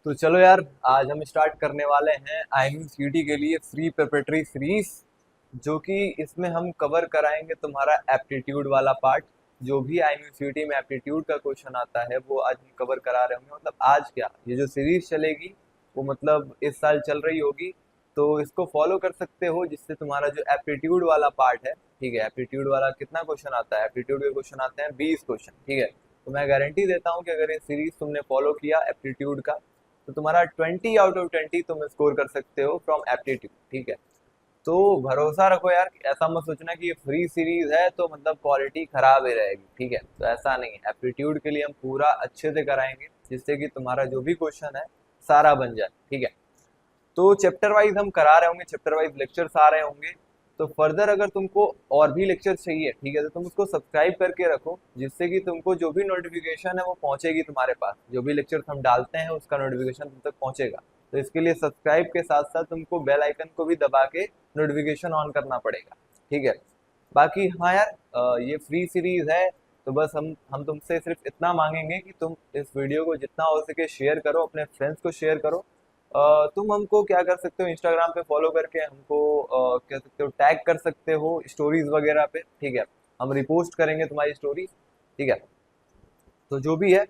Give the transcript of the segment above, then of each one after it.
तो चलो यार, आज हम स्टार्ट करने वाले हैं IMCT के लिए फ्री प्रिपरेटरी सीरीज, जो कि इसमें हम कवर कराएंगे तुम्हारा एप्टीट्यूड वाला पार्ट। जो भी IMCT में एप्टीट्यूड का क्वेश्चन आता है वो आज हम कवर करा रहे होंगे। मतलब आज क्या, ये जो सीरीज चलेगी वो मतलब इस साल चल रही होगी, तो इसको फॉलो कर सकते हो, जिससे तुम्हारा जो एप्टीट्यूड वाला पार्ट है, ठीक है, एप्टीट्यूड वाला कितना क्वेश्चन आता है, एप्टीट्यूड के क्वेश्चन आते हैं 20 क्वेश्चन, ठीक है। तो मैं गारंटी देता हूँ कि अगर ये सीरीज तुमने फॉलो किया एप्टीट्यूड का, तो तुम्हारा 20 आउट ऑफ 20 तुम स्कोर कर सकते हो फ्रॉम एप्टीट्यूड, ठीक है। तो भरोसा रखो यार, ऐसा मत सोचना कि ये फ्री सीरीज है तो मतलब क्वालिटी खराब ही रहेगी, ठीक है। तो ऐसा नहीं है, एप्टीट्यूड के लिए हम पूरा अच्छे से कराएंगे, जिससे कि तुम्हारा जो भी क्वेश्चन है सारा बन जाए, ठीक है। तो चैप्टर वाइज हम करा रहे होंगे, चैप्टर वाइज लेक्चर्स आ रहे होंगे। तो फर्दर अगर तुमको और भी लेक्चर चाहिए, ठीक है, तो तुम उसको सब्सक्राइब करके रखो, जिससे कि तुमको जो भी नोटिफिकेशन है वो पहुंचेगी तुम्हारे पास। जो भी लेक्चर्स हम डालते हैं उसका नोटिफिकेशन तुम तक पहुंचेगा। तो इसके लिए सब्सक्राइब के साथ साथ तुमको बेल आइकन को भी दबा के नोटिफिकेशन ऑन करना पड़ेगा, ठीक है। बाकी हाँ यार, ये फ्री सीरीज है, तो बस हम तुमसे सिर्फ इतना मांगेंगे कि तुम इस वीडियो को जितना हो सके शेयर करो, अपने फ्रेंड्स को शेयर करो। तुम हमको क्या कर सकते हो, इंस्टाग्राम पे फॉलो करके हमको कह सकते हो, टैग कर सकते हो स्टोरीज वगैरह पे, ठीक है। हम रिपोस्ट करेंगे तुम्हारी स्टोरी, ठीक है। तो जो भी है,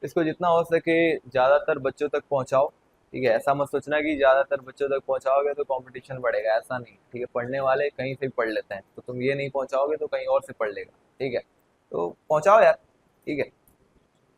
इसको जितना हो सके ज़्यादातर बच्चों तक पहुंचाओ, ठीक है। ऐसा मत सोचना कि ज़्यादातर बच्चों तक पहुंचाओगे तो कंपटीशन बढ़ेगा, ऐसा नहीं, ठीक है। पढ़ने वाले कहीं से भी पढ़ लेते हैं, तो तुम ये नहीं पहुंचाओगे तो कहीं और से पढ़ लेगा, ठीक है। तो पहुंचाओ यार, ठीक है।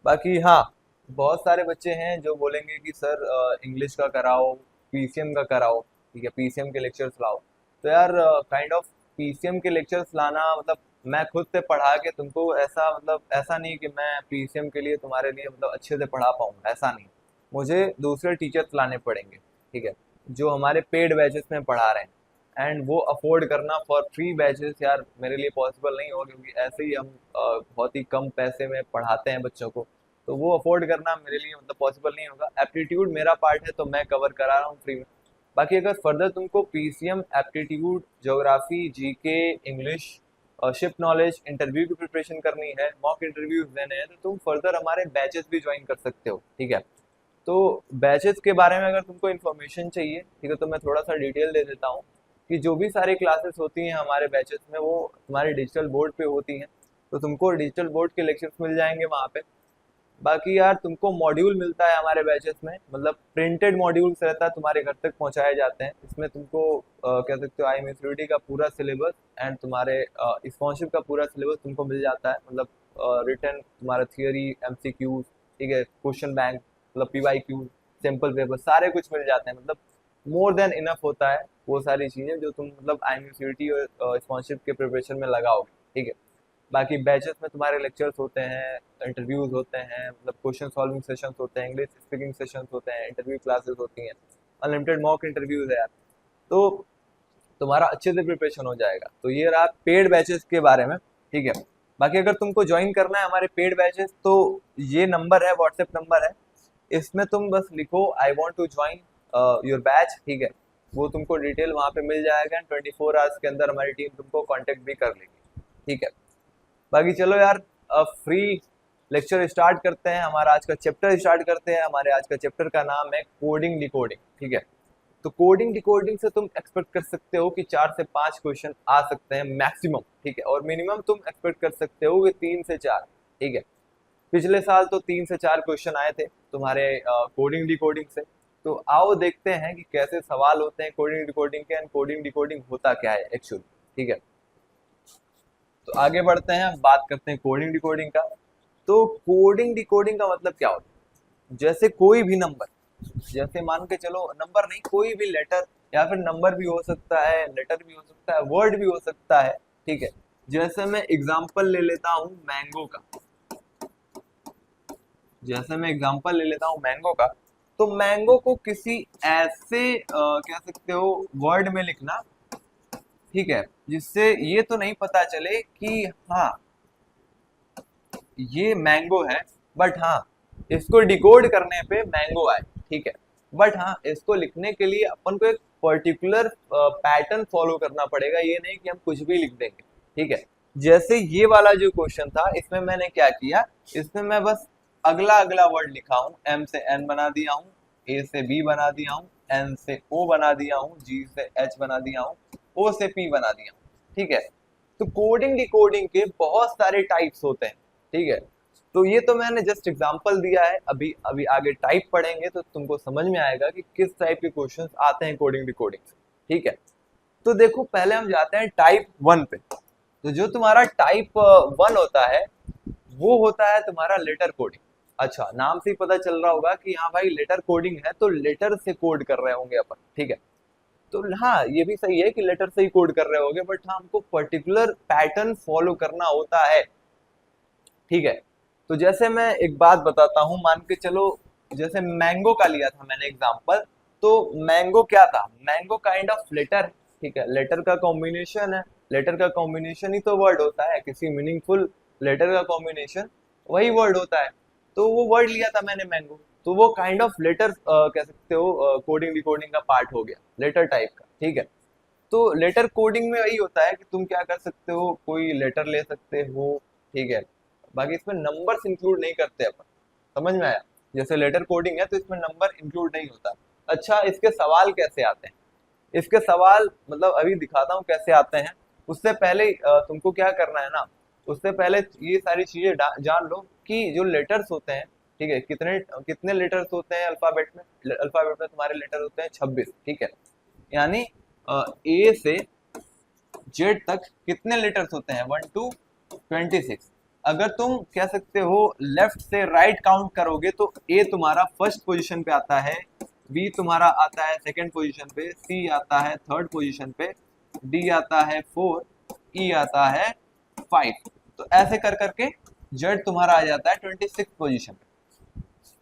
बाकी हाँ, बहुत सारे बच्चे हैं जो बोलेंगे कि सर इंग्लिश का कराओ, PCM का कराओ, ठीक है, PCM के लेक्चर्स लाओ। तो यार काइंड ऑफ PCM के लेक्चर्स लाना मतलब मैं खुद से पढ़ा के तुमको, ऐसा मतलब ऐसा नहीं कि मैं PCM के लिए तुम्हारे लिए मतलब अच्छे से पढ़ा पाऊंगा, ऐसा नहीं। मुझे दूसरे टीचर्स लाने पड़ेंगे, ठीक है, जो हमारे पेड बैचेस में पढ़ा रहे हैं। एंड वो अफोर्ड करना फॉर फ्री बैचेस यार मेरे लिए पॉसिबल नहीं होगा, क्योंकि ऐसे ही हम बहुत ही कम पैसे में पढ़ाते हैं बच्चों को। तो वो अफोर्ड करना मेरे लिए मतलब पॉसिबल नहीं होगा। एप्टीट्यूड मेरा पार्ट है तो मैं कवर करा रहा हूँ फ्री में। बाकी अगर फर्दर तुमको PCM, aptitude, geography, GK, English, ship knowledge, interview की प्रिपरेशन करनी है, मॉक इंटरव्यूज देने हैं, तो तुम फर्दर हमारे बैचेस भी ज्वाइन कर सकते हो, ठीक है। तो बैचेस के बारे में अगर तुमको इन्फॉर्मेशन चाहिए, ठीक है, तो मैं थोड़ा सा डिटेल दे देता हूँ कि जो भी सारी क्लासेस होती हैं हमारे बैचेस में वो तुम्हारे डिजिटल बोर्ड पे होती हैं। तो तुमको डिजिटल बोर्ड के लेक्चर्स मिल जाएंगे वहाँ पे। बाकी यार तुमको मॉड्यूल मिलता है हमारे बैचेस में, मतलब प्रिंटेड मॉड्यूल्स रहता है, तुम्हारे घर तक पहुंचाए जाते हैं। इसमें तुमको कह सकते हो IMCT का पूरा सिलेबस एंड तुम्हारे स्पॉन्सरशिप का पूरा सिलेबस तुमको मिल जाता है। मतलब रिटर्न तुम्हारा थियरी, MCQ, ठीक है, क्वेश्चन बैंक, मतलब PYQ, सिंपल पेपर, सारे कुछ मिल जाते हैं। मतलब मोर देन इनफ होता है वो सारी चीज़ें जो तुम मतलब IMCT और स्पॉन्सरशिप के प्रिपरेशन में लगाओगे, ठीक है। बाकी बैचेस में तुम्हारे लेक्चर्स होते हैं, इंटरव्यूज होते हैं, मतलब क्वेश्चन सॉल्विंग सेशंस होते हैं, इंग्लिश स्पीकिंग सेशंस होते हैं, इंटरव्यू क्लासेस होती हैं, अनलिमिटेड मॉक इंटरव्यूज है यार। तो तुम्हारा अच्छे से प्रिपरेशन हो जाएगा। तो ये रहा पेड बैचेस के बारे में, ठीक है। बाकी अगर तुमको ज्वाइन करना है हमारे पेड बैचेस, तो ये नंबर है, व्हाट्सएप नंबर है, इसमें तुम बस लिखो I want to join your batch, ठीक है। वो तुमको डिटेल वहाँ पे मिल जाएगा एंड 24 आवर्स के अंदर हमारी टीम तुमको कांटेक्ट भी कर लेगी, ठीक है। बाकी चलो यार, अब फ्री लेक्चर स्टार्ट करते हैं, हमारा आज का चैप्टर स्टार्ट करते हैं। हमारे आज का चैप्टर का नाम है कोडिंग डिकोडिंग, ठीक है। तो कोडिंग डिकोडिंग से तुम एक्सपेक्ट कर सकते हो कि 4 से 5 क्वेश्चन आ सकते हैं मैक्सिमम, ठीक है, और मिनिमम तुम एक्सपेक्ट कर सकते हो कि 3 से 4, ठीक है। पिछले साल तो 3 से 4 क्वेश्चन आए थे तुम्हारे कोडिंग डिकोडिंग से। तो आओ देखते हैं कि कैसे सवाल होते हैं कोडिंग डिकोडिंग के, एंड कोडिंग डिकोडिंग होता क्या है एक्चुअली, ठीक है। तो आगे बढ़ते हैं, बात करते हैं कोडिंग डिकोडिंग का। तो कोडिंग डिकोडिंग का मतलब क्या होता है, जैसे कोई भी नंबर, जैसे मान के चलो नंबर नहीं, कोई भी लेटर, या फिर नंबर भी हो सकता है, लेटर भी हो सकता है, वर्ड भी हो सकता है, ठीक है। जैसे मैं एग्जांपल ले लेता हूँ मैंगो का, जैसे मैं एग्जांपल ले लेता हूँ मैंगो का, तो मैंगो को किसी ऐसे कह सकते हो वर्ड में लिखना, ठीक है, जिससे ये तो नहीं पता चले कि हाँ ये मैंगो है, बट हाँ इसको डिकोड करने पे मैंगो आए, ठीक है। बट हाँ इसको लिखने के लिए अपन को एक पर्टिकुलर पैटर्न फॉलो करना पड़ेगा, ये नहीं कि हम कुछ भी लिख देंगे, ठीक है। जैसे ये वाला जो क्वेश्चन था, इसमें मैंने क्या किया, इसमें मैं बस अगला अगला वर्ड लिखा हूँ, M से N बना दिया हूँ, ए से बी बना दिया हूँ, एन से ओ बना दिया हूँ, जी से एच बना दिया हूँ, ओ से पी बना दिया हूँ। ठीक है, तो कोडिंग डिकोडिंग के बहुत सारे टाइप्स होते हैं। ठीक है, तो ये तो मैंने जस्ट एग्जांपल दिया है, अभी अभी आगे टाइप पढ़ेंगे तो तुमको समझ में आएगा कि किस टाइप के क्वेश्चंस आते हैं कोडिंग डिकोडिंग से। ठीक है, तो देखो पहले हम जाते हैं टाइप 1 पे। तो जो तुम्हारा टाइप 1 होता है वो होता है तुम्हारा लेटर कोडिंग। अच्छा, नाम से ही पता चल रहा होगा कि हाँ भाई लेटर कोडिंग है, तो लेटर से कोड कर रहे होंगे अपन। ठीक है, तो हाँ ये भी सही है कि लेटर से ही कोड कर रहे होंगे, बट हाँ हमको पर्टिकुलर पैटर्न फॉलो करना होता है। ठीक है, तो जैसे मैं एक बात बताता हूँ, मान के चलो जैसे मैंगो का लिया था मैंने एग्जांपल, तो मैंगो क्या था, मैंगो काइंड ऑफ लेटर। ठीक है, लेटर का कॉम्बिनेशन है, लेटर का कॉम्बिनेशन ही तो वर्ड होता है, किसी मीनिंगफुल लेटर का कॉम्बिनेशन वही वर्ड होता है। तो वो वर्ड लिया था मैंने मैंगो, तो वो काइंड ऑफ लेटर कह सकते हो, कोडिंग डिकोडिंग का पार्ट हो गया, लेटर टाइप का। ठीक है, तो लेटर कोडिंग में वही होता है कि तुम क्या कर सकते हो, कोई लेटर ले सकते हो। ठीक है, बाकी इसमें नंबर्स इंक्लूड नहीं करते अपन, समझ में आया। जैसे लेटर कोडिंग है तो इसमें नंबर इंक्लूड नहीं होता। अच्छा, इसके सवाल कैसे आते हैं, इसके सवाल मतलब अभी दिखाता हूँ कैसे आते हैं। उससे पहले तुमको क्या करना है ना, उससे पहले ये सारी चीजें जान लो कि जो लेटर्स होते हैं, ठीक है, कितने कितने लेटर्स होते हैं अल्फाबेट में। अल्फाबेट में तुम्हारे लेटर होते हैं 26। ठीक है, यानी ए से जेड तक कितने लेटर्स होते हैं, 1 to 26। अगर तुम कह सकते हो लेफ्ट से राइट काउंट करोगे तो ए तुम्हारा फर्स्ट पोजीशन पे आता है, बी तुम्हारा आता है सेकंड पोजीशन पे, सी आता है थर्ड पोजीशन पे, डी आता है 4, ई आता है 5। तो ऐसे कर करके जेड तुम्हारा आ जाता है 26 पोजीशन पे।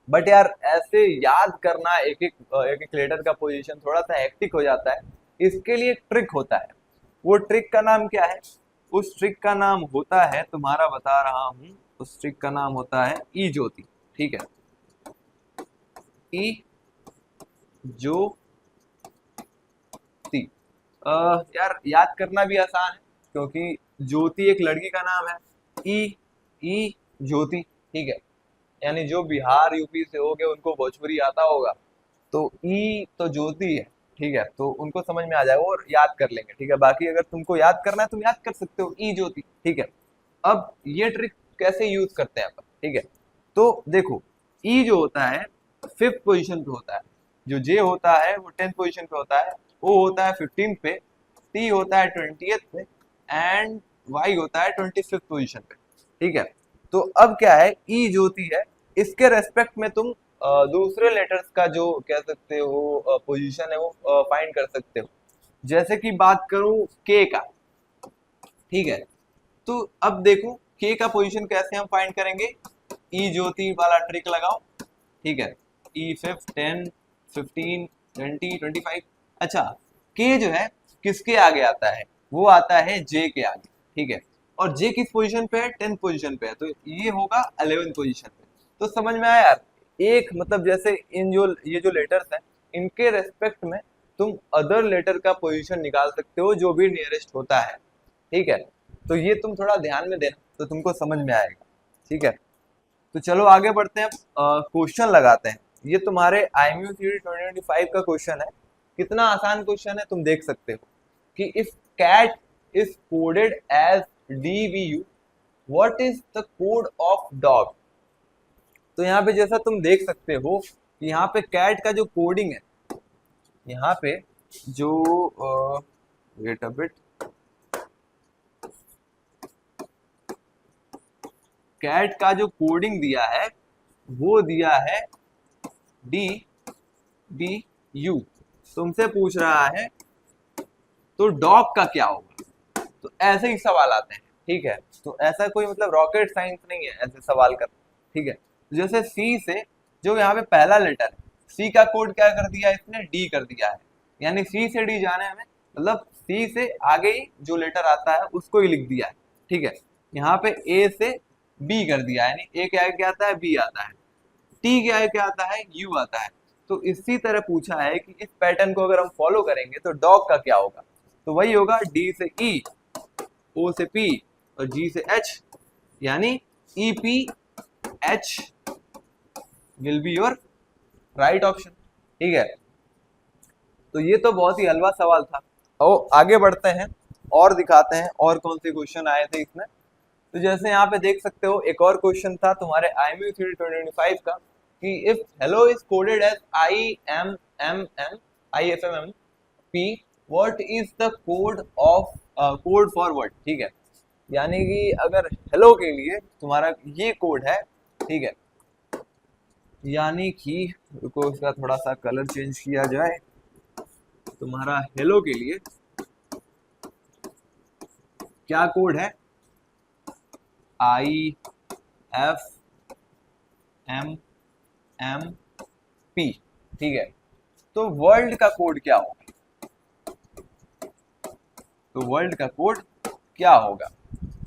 बट यार ऐसे याद करना एक एक लेटर का पोजीशन थोड़ा सा हेक्टिक हो जाता है। इसके लिए एक ट्रिक होता है, वो ट्रिक का नाम क्या है, उस ट्रिक का नाम होता है, तुम्हारा बता रहा हूं, उस ट्रिक का नाम होता है ई ज्योति। ठीक है, ई ज्योति। यार याद करना भी आसान है क्योंकि ज्योति एक लड़की का नाम है। ई ई ज्योति। ठीक है, यानी जो बिहार यूपी से होगे उनको भोजपुरी आता होगा, तो ई तो ज्योति है। ठीक है, तो उनको समझ में आ जाएगा और याद कर लेंगे। ठीक है, बाकी अगर तुमको याद करना है तुम याद कर सकते हो ई ज्योति। ठीक है, अब ये ट्रिक कैसे यूज करते हैं अपन। ठीक है, तो देखो ई जो होता है 5th पोजीशन पे होता है, जो जे होता है वो 10th पोजीशन पे होता है, ओ होता है 15 पे, टी होता है 20th पे, एंड वाई होता है 25th पोजीशन पे। ठीक है, तो अब क्या है, ई ज्योति है, इसके रेस्पेक्ट में तुम दूसरे लेटर्स का जो कह सकते हो पोजीशन है वो फाइंड कर सकते हो। जैसे कि बात करूं के का। ठीक है, तो अब देखो के का पोजीशन कैसे हम फाइंड करेंगे, ई ज्योति वाला ट्रिक लगाओ। ठीक है, ई 5, 10, 15, 20, 25। अच्छा, के जो है किसके आगे आता है, वो आता है जे के आगे। ठीक है, और जे किस पोजीशन पे है, 10th पोजीशन पे है, तो ये होगा 11th पोजीशन पे। तो समझ में आया यार, एक मतलब जैसे इन जो ये जो लेटर्स हैं इनके रेस्पेक्ट में तुम अदर लेटर का पोजीशन निकाल सकते हो जो भी नियरेस्ट होता है। ठीक है, तो ये तुम थोड़ा ध्यान में देना तो तुमको समझ में आएगा। ठीक है, तो चलो आगे बढ़ते हैं, क्वेश्चन लगाते हैं। ये तुम्हारे IMU थ्योरी 2025 का क्वेश्चन है। कितना आसान क्वेश्चन है तुम देख सकते हो कि if cat is coded as DVU, what is the code of dog. तो यहाँ पे जैसा तुम देख सकते हो कि यहाँ पे कैट का जो कोडिंग है, यहाँ पे जो वेट अ बिट, कैट का जो कोडिंग दिया है वो दिया है DBU। तुमसे पूछ रहा है तो डॉग का क्या होगा, तो ऐसे ही सवाल आते हैं। ठीक है, तो ऐसा कोई मतलब रॉकेट साइंस नहीं है ऐसे सवाल करना। ठीक है, जैसे सी से जो यहाँ पे पहला लेटर है, सी का कोड क्या कर दिया इसने, डी कर दिया है, यानी सी से डी जाने हमें, मतलब सी से आगे ही जो लेटर आता है उसको ही लिख दिया है। ठीक है, यहाँ पे ए से बी कर दिया है, यानी ए के आगे क्या आता है, बी आता है, टी के आगे क्या आता है, यू आता है। तो इसी तरह पूछा है कि इस पैटर्न को अगर हम फॉलो करेंगे तो डॉग का क्या होगा, तो वही होगा डी से ई, ओ से पी और जी से एच, यानी E P H will be your right option. ठीक है, तो ये तो बहुत ही हलवा सवाल था। और आगे बढ़ते हैं और दिखाते हैं और कौन से क्वेश्चन आए थे इसमें। तो जैसे यहाँ पे देख सकते हो एक और क्वेश्चन था तुम्हारे IMU 2025 का कि if hello is coded as IMMMIFMMP what is the code of code for word. ठीक है, यानी कि अगर हेलो के लिए तुम्हारा ये कोड है, ठीक है, यानी कि रुको इसका थोड़ा सा कलर चेंज किया जाए। तुम्हारा हेलो के लिए क्या कोड है, IFMMP। ठीक है, तो वर्ल्ड का कोड क्या होगा, तो वर्ल्ड का कोड क्या होगा।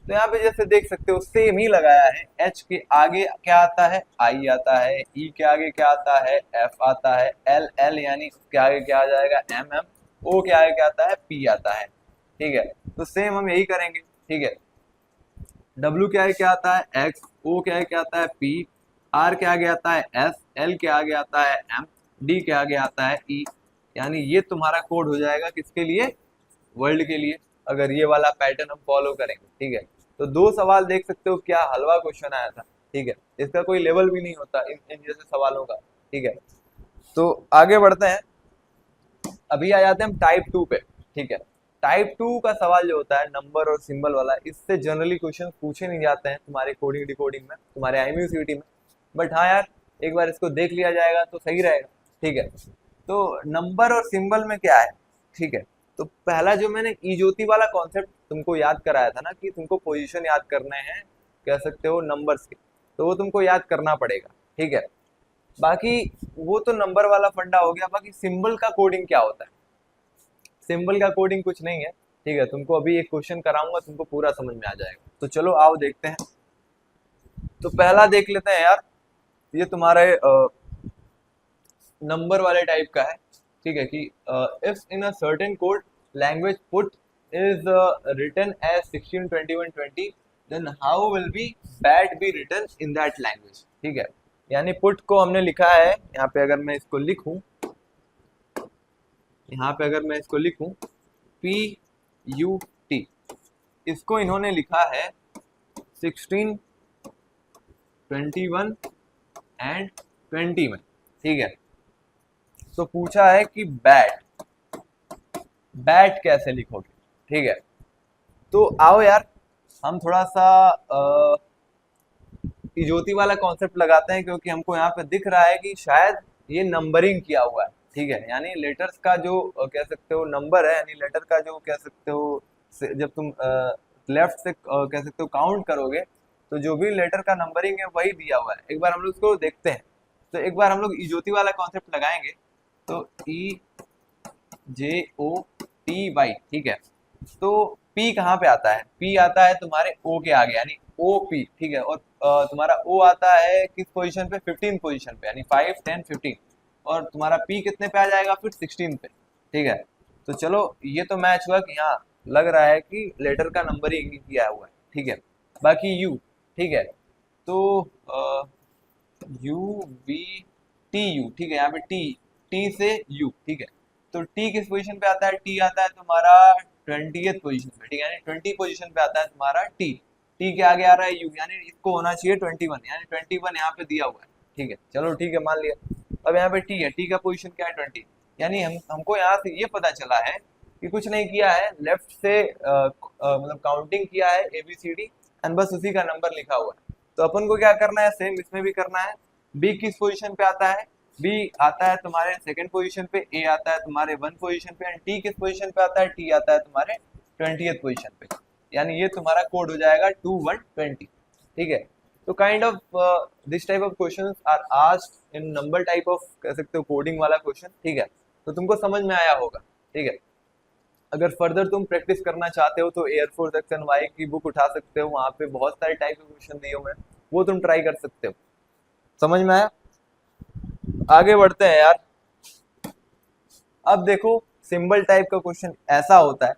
तो यहाँ पे जैसे देख सकते हो सेम ही लगाया है। H के आगे क्या आता है, I आता है, E के आगे क्या आता है, F आता है, L यानी उसके आगे क्या आ जाएगा, MM, O के आगे क्या आता है, P आता है। ठीक है, तो सेम हम यही करेंगे। ठीक है, W के आगे क्या आता है, X, O के आगे क्या आता है, P, R के आगे आता है S, L के आगे आता है M, D के आगे आता है E, यानी ये तुम्हारा कोड हो जाएगा किसके लिए, वर्ल्ड के लिए, अगर ये वाला पैटर्न हम फॉलो करेंगे। ठीक है, तो दो सवाल देख सकते हो, क्या हलवा क्वेश्चन आया था। ठीक है, इसका कोई लेवल भी नहीं होता इन जैसे सवालों का। ठीक है, तो आगे बढ़ते हैं, अभी आ जाते हैं हम टाइप 2 पे। ठीक है, टाइप 2 का सवाल जो होता है नंबर और सिंबल वाला, इससे जनरली क्वेश्चन पूछे नहीं जाते हैं तुम्हारे कोडिंग डिकोडिंग में, तुम्हारे IMU CET में। बट हाँ यार, एक बार इसको देख लिया जाएगा तो सही रहेगा। ठीक है, तो नंबर और सिंबल में क्या है। ठीक है, तो पहला जो मैंने इजोती वाला कॉन्सेप्ट तुमको याद कराया था ना, कि तुमको पोजीशन याद करने हैं, कह सकते हो नंबर्स के, तो वो तुमको याद करना पड़ेगा। ठीक है, बाकी वो तो नंबर वाला फंडा हो गया। बाकी सिंबल का कोडिंग क्या होता है, सिंबल का कोडिंग कुछ नहीं है। ठीक है, तुमको अभी एक क्वेश्चन कराऊंगा, तुमको पूरा समझ में आ जाएगा। तो चलो आओ देखते हैं। तो पहला देख लेते हैं यार, ये तुम्हारे नंबर वाले टाइप का है। ठीक है, कि if in a certain code language put is written as 16 21 20 then how will be bat be written in that language. ठीक है, यानी पुट को हमने लिखा है यहाँ पे, अगर मैं इसको लिखूं, यहाँ पे अगर मैं इसको लिखूं PUT, इसको इन्होंने लिखा है 16 21 एंड 20 में। ठीक है, तो पूछा है कि बैट, बैट कैसे लिखोगे। ठीक है, तो आओ यार हम थोड़ा सा इजोती वाला कॉन्सेप्ट लगाते हैं, क्योंकि हमको यहाँ पे दिख रहा है कि शायद ये नंबरिंग किया हुआ है। ठीक है, यानी लेटर्स का जो कह सकते हो नंबर है, यानी लेटर का जो कह सकते हो, जब तुम लेफ्ट से कह सकते हो काउंट करोगे, तो जो भी लेटर का नंबरिंग है वही दिया हुआ है। एक बार हम लोग उसको देखते हैं। तो एक बार हम लोग इजोती वाला कॉन्सेप्ट लगाएंगे। तो EJOTY। ठीक है, तो P कहाँ पे आता है, P आता है तुम्हारे O के आगे, यानी OP। ठीक है, और तुम्हारा O आता है किस पोजीशन पे, 15 पोजीशन पे, यानी 5 10 15, और तुम्हारा P कितने पे आ जाएगा फिर, 16 पे। ठीक है, तो चलो ये तो मैच हुआ कि हाँ लग रहा है कि लेटर का नंबर ही किया हुआ है। ठीक है, बाकी U। ठीक है, तो UVTU। ठीक है, यहाँ पे T से U। ठीक है, तो T किस पोजीशन पे आता है, T आता है तुम्हारा 20th पोजीशन पे। ठीक है, यानी 20 पोजीशन पे आता है तुम्हारा T। T के आगे आ रहा है U, यानी इसको होना चाहिए 21, यानी 21 यहाँ पे दिया हुआ है। ठीक है, चलो ठीक है, मान लिया। अब यहाँ पे T है, T का पोजीशन क्या है, 20। यानी हमको यहाँ से ये पता चला है कि कुछ नहीं किया है, लेफ्ट से मतलब काउंटिंग किया है ABCD, एंड बस उसी का नंबर लिखा हुआ है। तो अपन को क्या करना है, सेम इसमें भी करना है। B किस पोजीशन पे आता है, B आता है तुम्हारे सेकंड पोजीशन पे, A आता है तुम्हारे 1 पोजीशन पे, एंड T किस पोजीशन पे आता है, T आता है तुम्हारे 20th पोजीशन पे। यानी ये तुम्हारा कोड हो जाएगा 2120। ठीक है, तो kind of this type of questions are asked in number type of, कह सकते हो कोडिंग वाला क्वेश्चन। ठीक है, तो तुमको समझ में आया होगा। ठीक है, अगर फर्दर तुम प्रैक्टिस करना चाहते हो तो एयरफोर्स XY की बुक उठा सकते हो, वहां पे बहुत सारे टाइप के क्वेश्चन दिए हुए हैं, वो तुम ट्राई कर सकते हो। समझ में आया, आगे बढ़ते हैं यार। अब देखो सिंबल टाइप का क्वेश्चन ऐसा होता है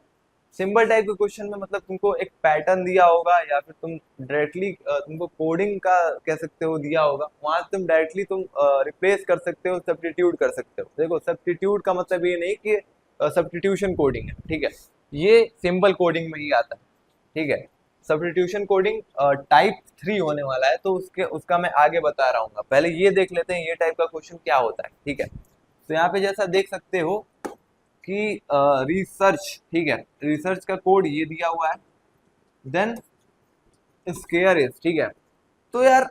सिंपल टाइप के क्वेश्चन में मतलब तुमको एक पैटर्न दिया होगा या फिर तुम डायरेक्टली तुमको कोडिंग का कह सकते हो दिया होगा, वहां तुम डायरेक्टली तुम रिप्लेस कर सकते हो, सब्स्टिट्यूट कर सकते हो। देखो सब्स्टिट्यूट का मतलब ये नहीं कि सब्स्टिट्यूशन कोडिंग है, ठीक है, ये सिंपल कोडिंग में ही आता है, ठीक है। सब्स्टिट्यूशन कोडिंग टाइप 3 होने वाला है, तो उसका मैं आगे बता रहा हूँ। पहले ये देख लेते हैं ये टाइप का क्वेश्चन क्या होता है, ठीक है। तो यहाँ पे जैसा देख सकते हो कि रिसर्च, ठीक है, रिसर्च का कोड ये दिया हुआ है, देन स्केयर इज, ठीक है। तो यार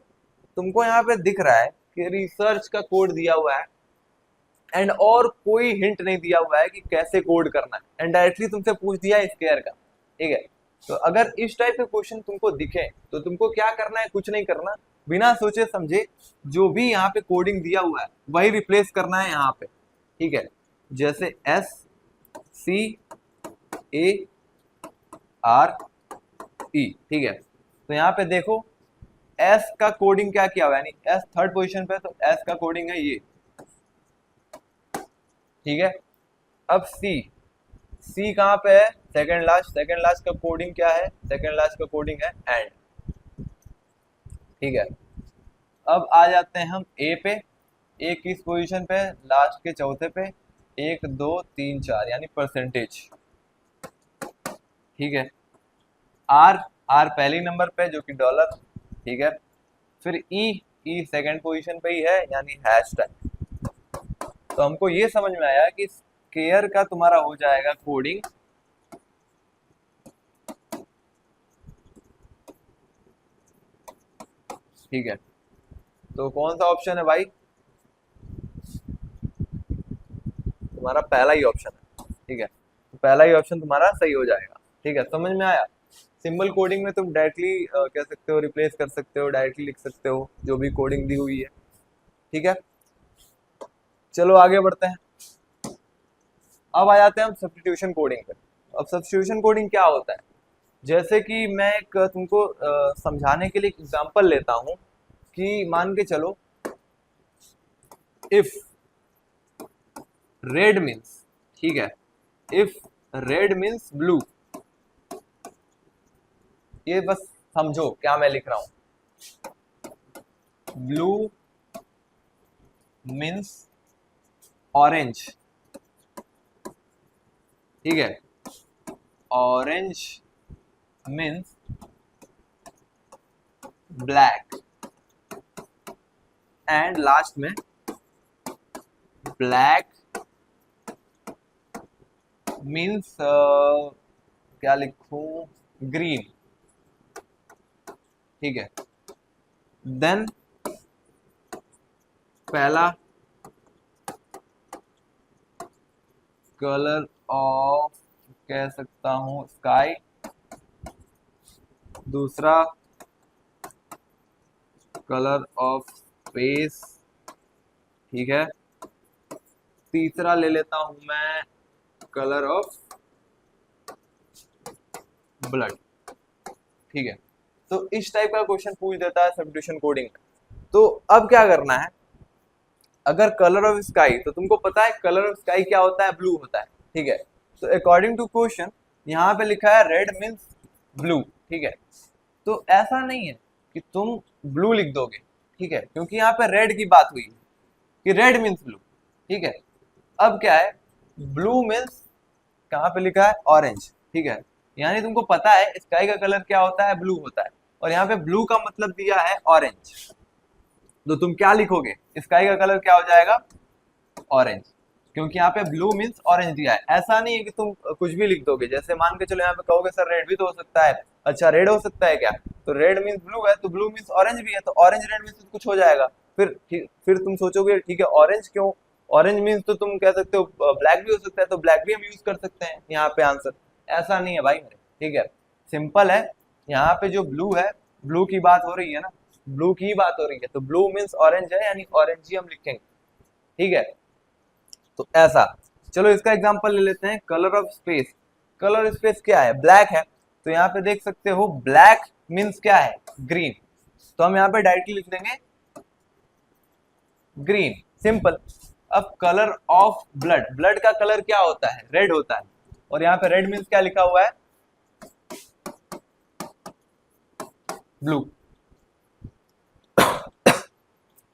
तुमको यहाँ पे दिख रहा है कि रिसर्च का कोड दिया हुआ है एंड और कोई हिंट नहीं दिया हुआ है कि कैसे कोड करना है, एंड डायरेक्टली तुमसे पूछ दिया स्केयर का, ठीक है। तो अगर इस टाइप के क्वेश्चन तुमको दिखे तो तुमको क्या करना है, कुछ नहीं करना, बिना सोचे समझे जो भी यहाँ पे कोडिंग दिया हुआ है वही रिप्लेस करना है यहाँ पे, ठीक है। जैसे SCARE, ठीक है। तो यहाँ पे देखो एस का कोडिंग क्या किया हुआ है, यानी एस थर्ड पोजीशन पे, तो एस का कोडिंग है ये, ठीक है। अब सी कहाँ पे है, सेकंड लास्ट, सेकंड लास्ट का कोडिंग क्या है, सेकंड लास्ट का कोडिंग है एंड, ठीक है। अब आ जाते हैं हम ए पे, ए किस पोजीशन पे, लास्ट के चौथे पे, 1 2 3 4 यानी परसेंटेज, ठीक है। आर, आर पहली नंबर पे जो कि डॉलर, ठीक है। फिर ई सेकंड पोजीशन पे ही है यानी हैशटैग। तो हमको ये समझ में आया कि स्केयर का तुम्हारा हो जाएगा कोडिंग, ठीक है। तो कौन सा ऑप्शन है भाई, तुम्हारा पहला ही ऑप्शन है, ठीक है। तो पहला ही ऑप्शन तुम्हारा सही हो जाएगा, ठीक है। समझ में आया। सिंपल कोडिंग में तुम डायरेक्टली कह सकते हो, रिप्लेस कर सकते हो, डायरेक्टली लिख सकते हो जो भी कोडिंग दी हुई है, ठीक है। चलो आगे बढ़ते हैं। अब आ जाते हैं हम सब्स्टिट्यूशन कोडिंग पे। अब सब्स्टिट्यूशन कोडिंग क्या होता है, जैसे कि मैं एक तुमको समझाने के लिए एक एग्जांपल लेता हूं कि मान के चलो इफ रेड मीन्स, ठीक है, इफ रेड मीन्स ब्लू, ये बस समझो क्या मैं लिख रहा हूं, ब्लू मीन्स ऑरेंज, ठीक है, orange means black, and last में ब्लैक मीन्स क्या लिखूं, ग्रीन, ठीक है। देन पहला कलर ऑफ कह सकता हूं स्काई, दूसरा कलर ऑफ स्पेस, ठीक है। तीसरा ले लेता हूं मैं कलर ऑफ ब्लड, ठीक है। तो इस टाइप का क्वेश्चन पूछ देता है सब्स्टिट्यूशन कोडिंग में। तो अब क्या करना है, अगर कलर ऑफ स्काई, तो तुमको पता है कलर ऑफ स्काई क्या होता है, ब्लू होता है, ठीक है। तो अकॉर्डिंग टू क्वेश्चन यहाँ पे लिखा है रेड मीन्स ब्लू, ठीक है। तो ऐसा नहीं है कि तुम ब्लू लिख दोगे, ठीक है, क्योंकि यहाँ पे रेड की बात हुई है कि रेड मीन्स ब्लू, ठीक है। अब क्या है, ब्लू मीन्स कहाँ पे लिखा है, ऑरेंज, ठीक है। यानी तुमको पता है स्काई का कलर क्या होता है, ब्लू होता है, और यहाँ पे ब्लू का मतलब दिया है ऑरेंज। तो तुम क्या लिखोगे, स्काई का कलर क्या हो जाएगा, ऑरेंज, क्योंकि यहाँ पे ब्लू मीन्स ऑरेंज दिया है। ऐसा नहीं है कि तुम कुछ भी लिख दोगे, जैसे मान के चलो यहाँ पे कहोगे सर रेड भी तो हो सकता है, अच्छा रेड हो सकता है क्या, तो रेड मीन्स ब्लू है, तो ब्लू मीन्स ऑरेंज भी है, तो ऑरेंज रेड मीन्स कुछ हो जाएगा। फिर तुम सोचोगे ठीक है ऑरेंज क्यों, ऑरेंज मीन्स तो तुम कह सकते हो ब्लैक भी हो सकता है, तो ब्लैक भी हम यूज कर सकते हैं यहाँ पे आंसर। ऐसा नहीं है भाई मेरे, ठीक है, सिंपल है। यहाँ पे जो ब्लू है, ब्लू की बात हो रही है ना, ब्लू की बात हो रही है, तो ब्लू मीन्स ऑरेंज है यानी ऑरेंज ही हम लिखेंगे, ठीक है। तो ऐसा, चलो इसका एग्जांपल ले लेते हैं, colour of space. Colour of space क्या है, ब्लैक है, तो यहाँ पे देख सकते हो ब्लैक मीन्स क्या है, ग्रीन, तो हम यहाँ पे डायरेक्टली लिख देंगे ग्रीन, सिंपल। अब कलर ऑफ ब्लड, ब्लड का कलर क्या होता है, रेड होता है, और यहाँ पे रेड मीन्स क्या लिखा हुआ है, ब्लू।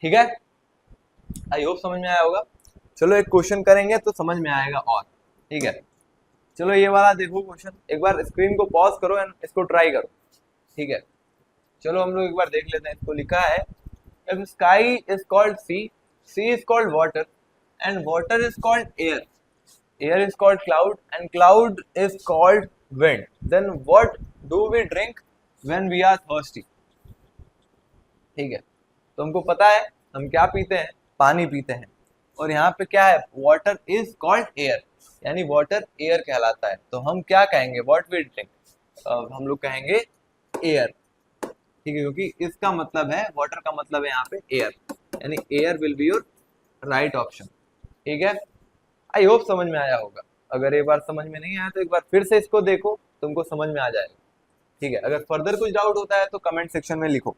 ठीक है, आई होप समझ में आया होगा। चलो एक क्वेश्चन करेंगे तो समझ में आएगा और। ठीक है, चलो ये वाला देखो क्वेश्चन, एक बार स्क्रीन को पॉज करो एंड इसको ट्राई करो। ठीक है, चलो हम लोग एक बार देख लेते हैं। इसको लिखा है, if sky is called sea is called water, and water is called air, air is called cloud, and cloud is called wind, then what do we drink when we are thirsty? ठीक है, तो हमको पता है हम क्या पीते हैं, पानी पीते हैं। और यहाँ पे क्या है, water is called air, यानी water air कहलाता है। तो हम क्या कहेंगे, what we drink, हम लोग कहेंगे air। ठीक है, क्योंकि इसका मतलब है, water का मतलब है यहाँ पे air, यानी air will be your right option। ठीक है, आई होप समझ में आया होगा। अगर एक बार समझ में नहीं आया तो एक बार फिर से इसको देखो, तुमको समझ में आ जाएगा। ठीक है, अगर फर्दर कुछ डाउट होता है तो कमेंट सेक्शन में लिखो।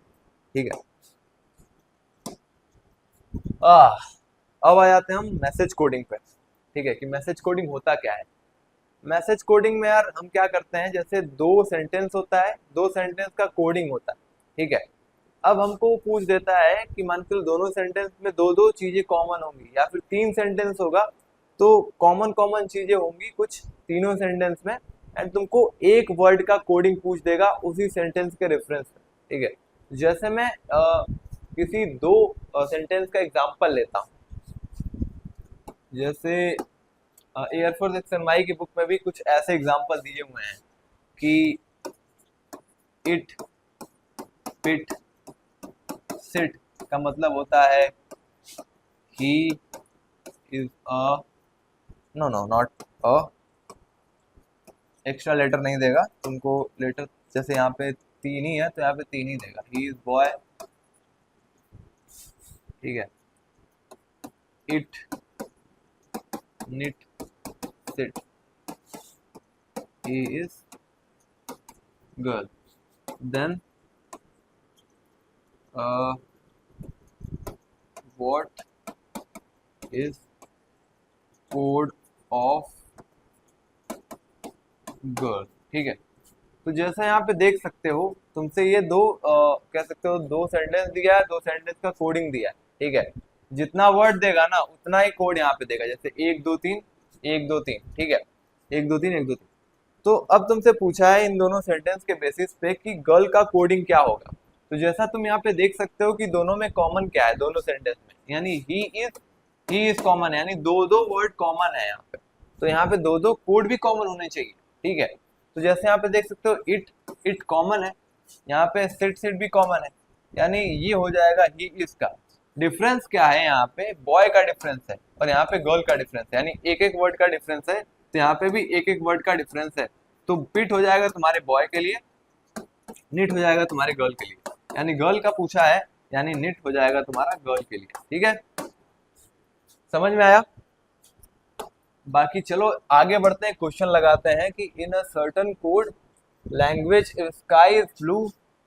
ठीक है, अब आ जाते हैं हम मैसेज कोडिंग पे। ठीक है, कि मैसेज कोडिंग होता क्या है। मैसेज कोडिंग में यार हम क्या करते हैं, जैसे दो सेंटेंस होता है, दो सेंटेंस का कोडिंग होता है। ठीक है, अब हमको पूछ देता है कि मान के दोनों सेंटेंस में दो दो चीजें कॉमन होंगी, या फिर तीन सेंटेंस होगा तो कॉमन कॉमन चीजें होंगी कुछ तीनों सेंटेंस में, एंड तुमको एक वर्ड का कोडिंग पूछ देगा उसी सेंटेंस के रेफरेंस में। ठीक है, जैसे मैं किसी दो सेंटेंस का एग्जांपल लेता हूँ, जैसे एयरफोर्स एक्सएमआई की बुक में भी कुछ ऐसे एग्जांपल दिए हुए हैं कि इट, पिट, सिट का मतलब होता है he is a, no no not a, extra letter नहीं देगा तुमको, लेटर जैसे यहाँ पे तीन ही है तो यहाँ पे तीन ही देगा, ही इज बॉय। ठीक है, it, nit, sit, he is girl. Then what is code of girl. ठीक है, तो जैसा यहाँ पे देख सकते हो, तुमसे ये दो कह सकते हो दो सेंटेंस दिया है, दो सेंटेंस का कोडिंग दिया है। ठीक है, जितना वर्ड देगा ना उतना ही कोड यहाँ पे देगा, जैसे एक दो तीन, एक दो तीन। ठीक है, एक दो तीन, एक दो तीन। तो अब तुमसे पूछा है इन दोनों सेंटेंस के बेसिस पे कि गर्ल का कोडिंग क्या होगा। तो जैसा तुम यहाँ पे देख सकते हो कि दोनों में कॉमन क्या है, दोनों सेंटेंस में, यानी ही इज कॉमन है, यानी दो दो वर्ड कॉमन है यहाँ पे। तो यहाँ पे दो दो कोड भी कॉमन होने चाहिए। ठीक है, तो जैसे यहाँ पे देख सकते हो इट कॉमन है, यहाँ पे सिट भी कॉमन है, यानी ये हो जाएगा ही इज का। डिफरेंस क्या है, यहाँ पे बॉय का डिफरेंस है और यहाँ पे गर्ल का डिफरेंस है, यानी एक एक वर्ड का डिफरेंस है। तो यहाँ पे भी एक एक वर्ड का डिफरेंस है। तो पिट हो जाएगा तुम्हारे बॉय के लिए, निट हो जाएगा तुम्हारे गर्ल के लिए, यानी गर्ल का पूछा है, यानी निट हो जाएगा तुम्हारा गर्ल के लिए। ठीक है, समझ में आया। बाकी चलो आगे बढ़ते हैं, क्वेश्चन लगाते हैं कि in a certain code language sky is blue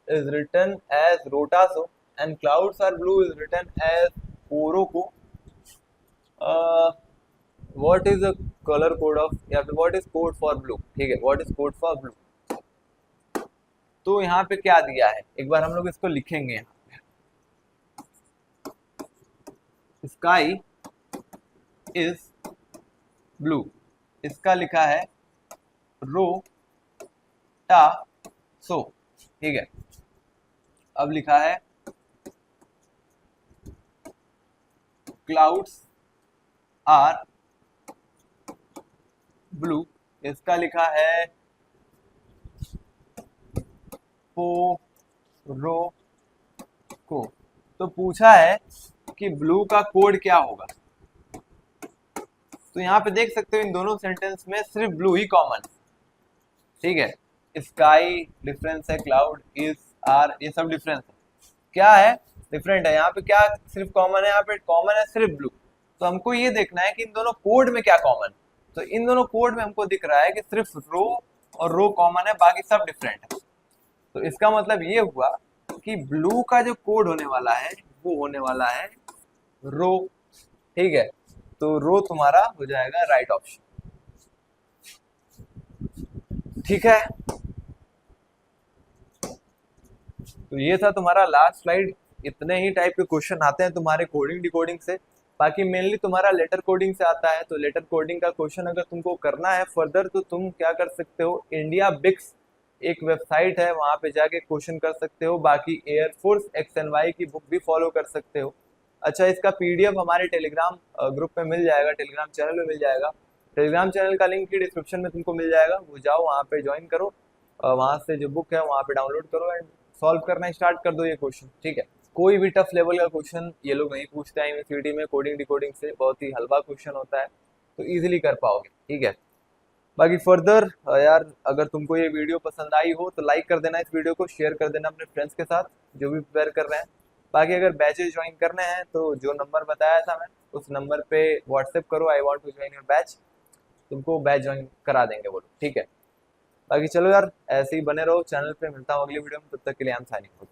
is written as रोटासो and clouds are blue is written as ओरोको, what is a colour code of, या फिर what is code for blue. ठीक है, what is code for blue. तो यहाँ पे क्या दिया है, एक बार हम लोग इसको लिखेंगे। यहाँ पे स्काई इज ब्लू, इसका लिखा है रो टा सो। ठीक है, अब लिखा है क्लाउड्स आर ब्लू, इसका लिखा है रो को। तो पूछा है कि ब्लू का कोड क्या होगा। तो यहाँ पे देख सकते हो इन दोनों सेंटेंस में सिर्फ ब्लू ही कॉमन। ठीक है, स्काई डिफरेंस है, क्लाउड इज आर ये सब डिफरेंस है, क्या है डिफरेंट है। यहाँ पे क्या सिर्फ कॉमन है, यहाँ पे कॉमन है सिर्फ ब्लू। तो हमको ये देखना है कि इन दोनों कोड में क्या कॉमन। तो इन दोनों कोड में हमको दिख रहा है कि सिर्फ रो और रो कॉमन है, बाकी सब डिफरेंट है। तो इसका मतलब ये हुआ कि ब्लू का जो कोड होने वाला है वो होने वाला है रो। ठीक है, तो रो तुम्हारा हो जाएगा राइट ऑप्शन। ठीक है, तो ये था तुम्हारा लास्ट स्लाइड। इतने ही टाइप के क्वेश्चन आते हैं तुम्हारे कोडिंग डिकोडिंग से, बाकी मेनली तुम्हारा लेटर कोडिंग से आता है। तो लेटर कोडिंग का क्वेश्चन अगर तुमको करना है फर्दर, तो तुम क्या कर सकते हो, इंडिया बिक्स एक वेबसाइट है, वहां पे जाके क्वेश्चन कर सकते हो। बाकी एयरफोर्स XNY की बुक भी फॉलो कर सकते हो। अच्छा, इसका PDF हमारे टेलीग्राम ग्रुप में मिल जाएगा, टेलीग्राम चैनल में मिल जाएगा। टेलीग्राम चैनल का लिंक ही डिस्क्रिप्शन में तुमको मिल जाएगा, वो जाओ वहाँ पे ज्वाइन करो, वहां से जो बुक है वहां पे डाउनलोड करो एंड सॉल्व करना स्टार्ट कर दो ये क्वेश्चन। ठीक है, कोई भी टफ लेवल का क्वेश्चन ये लोग नहीं पूछते हैं यूनिवर्सिटी में, कोडिंग डिकोडिंग से बहुत ही हल्का क्वेश्चन होता है, तो इजीली कर पाओगे। ठीक है, बाकी फर्दर यार अगर तुमको ये वीडियो पसंद आई हो तो लाइक कर देना, इस वीडियो को शेयर कर देना अपने फ्रेंड्स के साथ जो भी प्रिपेयर कर रहे हैं। बाकी अगर बैचेस ज्वाइन करने हैं तो जो नंबर बताया था मैं, उस नंबर पे व्हाट्सएप करो, I want to join your batch, तुमको बैच ज्वाइन करा देंगे वो लोग। ठीक है, बाकी चलो यार ऐसे ही बने रहो चैनल पे, मिलता हूँ अगली वीडियो में, तब तक के लिए आई एम साइनिंग आउट।